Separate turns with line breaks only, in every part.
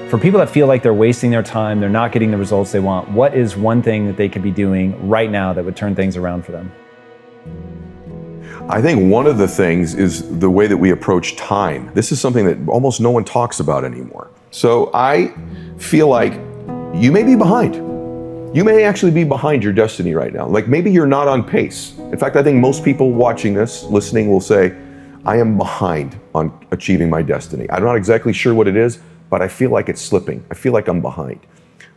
For people that feel like they're wasting their time, they're not getting the results they want, what is one thing that they could be doing right now that would turn things around for them?
I think one of the things is the way that we approach time. This is something that almost no one talks about anymore. So I feel like you may be behind. You may actually be behind your destiny right now. Like maybe you're not on pace. In fact, I think most people watching this, listening, will say, I am behind on achieving my destiny. I'm not exactly sure what it is, but I feel like it's slipping. I feel like I'm behind.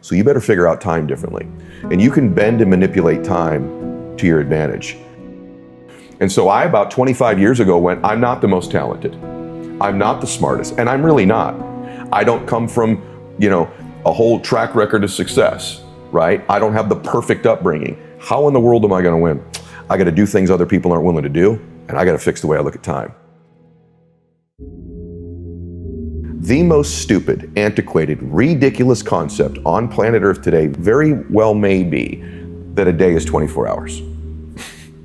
So you better figure out time differently. And you can bend and manipulate time to your advantage. And so I, about 25 years ago, went, I'm not the most talented. I'm not the smartest, and I'm really not. I don't come from, a whole track record of success, right? I don't have the perfect upbringing. How in the world am I gonna win? I gotta do things other people aren't willing to do, and I gotta fix the way I look at time. The most stupid, antiquated, ridiculous concept on planet Earth today very well may be that a day is 24 hours.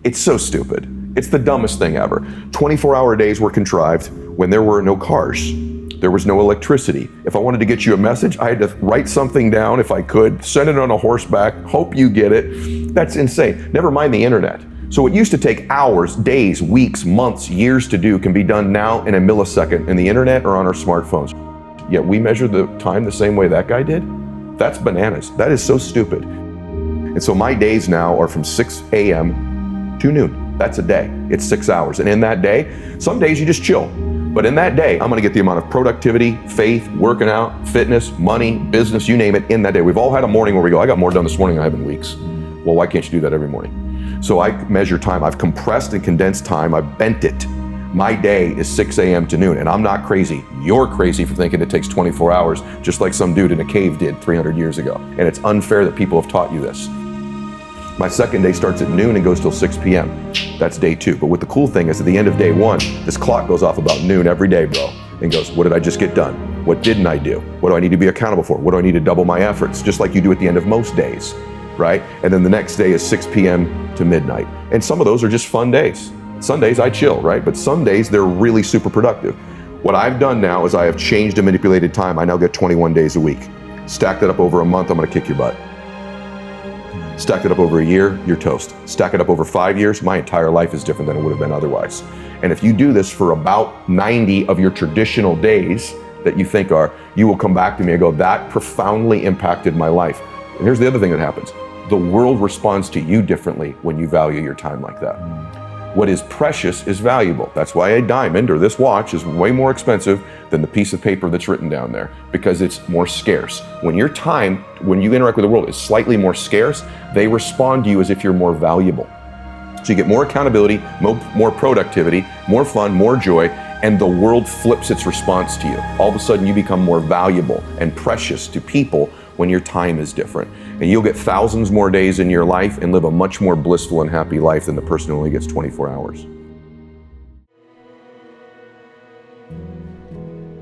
It's so stupid. It's the dumbest thing ever. 24-hour days were contrived when there were no cars. There was no electricity. If I wanted to get you a message, I had to write something down if I could, send it on a horseback, hope you get it. That's insane. Never mind the internet. So what used to take hours, days, weeks, months, years to do can be done now in a millisecond in the internet or on our smartphones. Yet we measure the time the same way that guy did? That's bananas. That is so stupid. And so my days now are from 6 a.m. to noon. That's a day. It's 6 hours. And in that day, some days you just chill. But in that day, I'm gonna get the amount of productivity, faith, working out, fitness, money, business, you name it, in that day. We've all had a morning where we go, I got more done this morning than I have in weeks. Well, why can't you do that every morning? So I measure time. I've compressed and condensed time. I've bent it. My day is 6 a.m. to noon, and I'm not crazy. You're crazy for thinking it takes 24 hours, just like some dude in a cave did 300 years ago. And it's unfair that people have taught you this. My second day starts at noon and goes till 6 p.m. That's day 2. But what the cool thing is, at the end of day 1, this clock goes off about noon every day, bro, and goes, what did I just get done? What didn't I do? What do I need to be accountable for? What do I need to double my efforts? Just like you do at the end of most days, right? And then the next day is 6 p.m. to midnight. And some of those are just fun days. Sundays I chill, right? But some days they're really super productive. What I've done now is I have changed and manipulated time. I now get 21 days a week. Stack that up over a month, I'm gonna kick your butt. Stack it up over a year, you're toast. Stack it up over 5 years, my entire life is different than it would have been otherwise. And if you do this for about 90 of your traditional days that you think are, you will come back to me and go, that profoundly impacted my life. And here's the other thing that happens. The world responds to you differently when you value your time like that. What is precious is valuable. That's why a diamond or this watch is way more expensive than the piece of paper that's written down there, because it's more scarce. When your time, when you interact with the world, is slightly more scarce, they respond to you as if you're more valuable. So you get more accountability, more productivity, more fun, more joy, and the world flips its response to you. All of a sudden you become more valuable and precious to people when your time is different. And you'll get thousands more days in your life and live a much more blissful and happy life than the person who only gets 24 hours.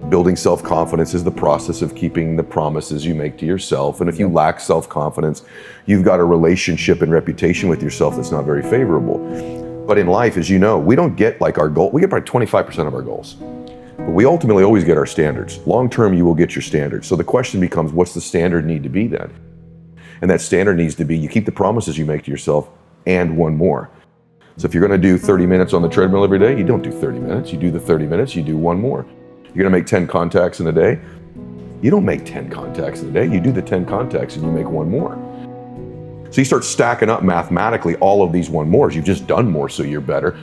Building self-confidence is the process of keeping the promises you make to yourself. And if you lack self-confidence, you've got a relationship and reputation with yourself that's not very favorable. But in life, as you know, we don't get like our goal. We get probably 25% of our goals. But we ultimately always get our standards. Long-term, you will get your standards. So the question becomes, what's the standard need to be then? And that standard needs to be, you keep the promises you make to yourself and one more. So if you're gonna do 30 minutes on the treadmill every day, you don't do 30 minutes. You do the 30 minutes, you do one more. You're gonna make 10 contacts in a day. You don't make 10 contacts in a day. You do the 10 contacts and you make one more. So you start stacking up mathematically all of these one mores. You've just done more, so you're better.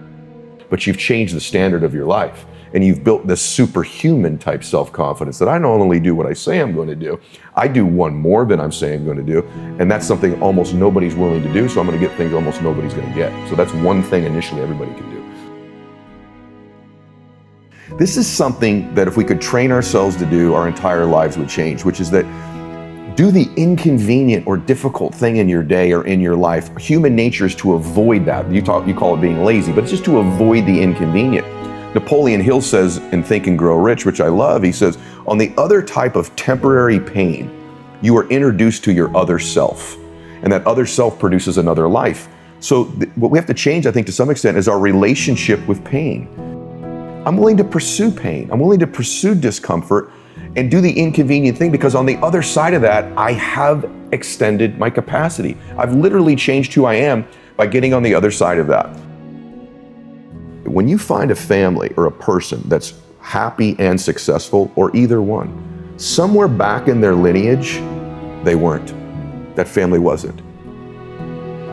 But you've changed the standard of your life. And you've built this superhuman type self-confidence that I not only do what I say I'm going to do, I do one more than I'm saying I'm going to do. And that's something almost nobody's willing to do, so I'm going to get things almost nobody's going to get. So that's one thing initially everybody can do. This is something that if we could train ourselves to do, our entire lives would change, which is that do the inconvenient or difficult thing in your day or in your life. Human nature is to avoid that. You call it being lazy, but it's just to avoid the inconvenient. Napoleon Hill says in Think and Grow Rich, which I love, he says, on the other type of temporary pain, you are introduced to your other self, and that other self produces another life. So what we have to change, I think, to some extent, is our relationship with pain. I'm willing to pursue pain. I'm willing to pursue discomfort and do the inconvenient thing, because on the other side of that, I have extended my capacity. I've literally changed who I am by getting on the other side of that. When you find a family or a person that's happy and successful, or either one, somewhere back in their lineage, they weren't. That family wasn't.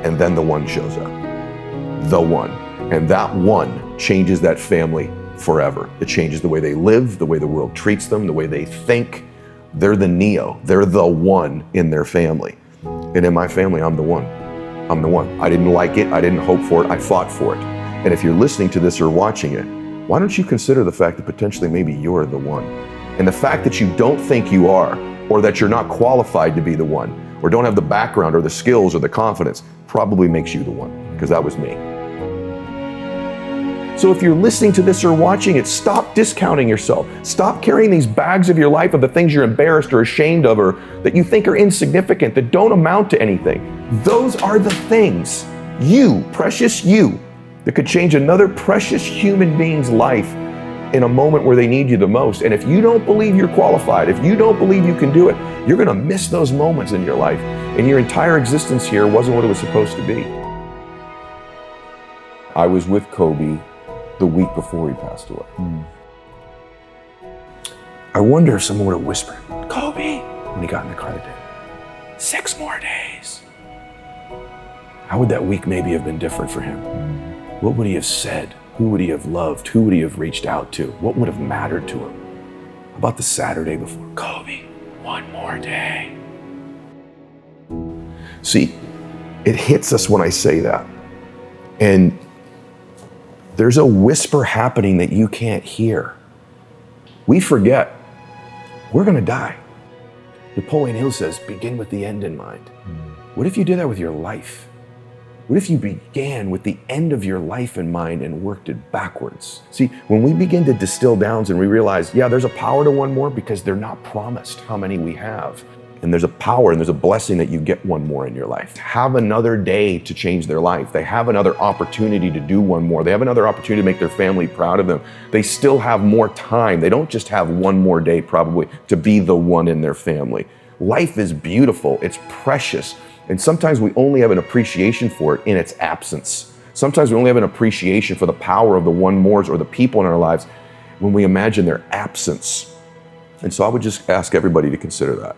And then the one shows up. The one. And that one changes that family forever. It changes the way they live, the way the world treats them, the way they think. They're the Neo. They're the one in their family. And in my family, I'm the one. I'm the one. I didn't like it. I didn't hope for it. I fought for it. And if you're listening to this or watching it, why don't you consider the fact that potentially maybe you're the one? And the fact that you don't think you are, or that you're not qualified to be the one, or don't have the background or the skills or the confidence, probably makes you the one, because that was me. So if you're listening to this or watching it, stop discounting yourself. Stop carrying these bags of your life of the things you're embarrassed or ashamed of, or that you think are insignificant, that don't amount to anything. Those are the things, you, precious you, that could change another precious human being's life in a moment where they need you the most. And if you don't believe you're qualified, if you don't believe you can do it, you're gonna miss those moments in your life. And your entire existence here wasn't what it was supposed to be. I was with Kobe the week before he passed away. I wonder if someone would have whispered, "Kobe," when he got in the car that day. 6 more days. How would that week maybe have been different for him? What would he have said? Who would he have loved? Who would he have reached out to? What would have mattered to him? About the Saturday before, "Kobe, 1 more day." See, it hits us when I say that. And there's a whisper happening that you can't hear. We forget, we're gonna die. Napoleon Hill says, begin with the end in mind. What if you did that with your life? What if you began with the end of your life in mind and worked it backwards? See, when we begin to distill down and we realize, yeah, there's a power to 1 more, because they're not promised how many we have. And there's a power and there's a blessing that you get 1 more in your life. Have another day to change their life. They have another opportunity to do 1 more. They have another opportunity to make their family proud of them. They still have more time. They don't just have 1 more day probably to be the one in their family. Life is beautiful. It's precious. And sometimes we only have an appreciation for it in its absence. Sometimes we only have an appreciation for the power of the 1 mores or the people in our lives when we imagine their absence. And so I would just ask everybody to consider that.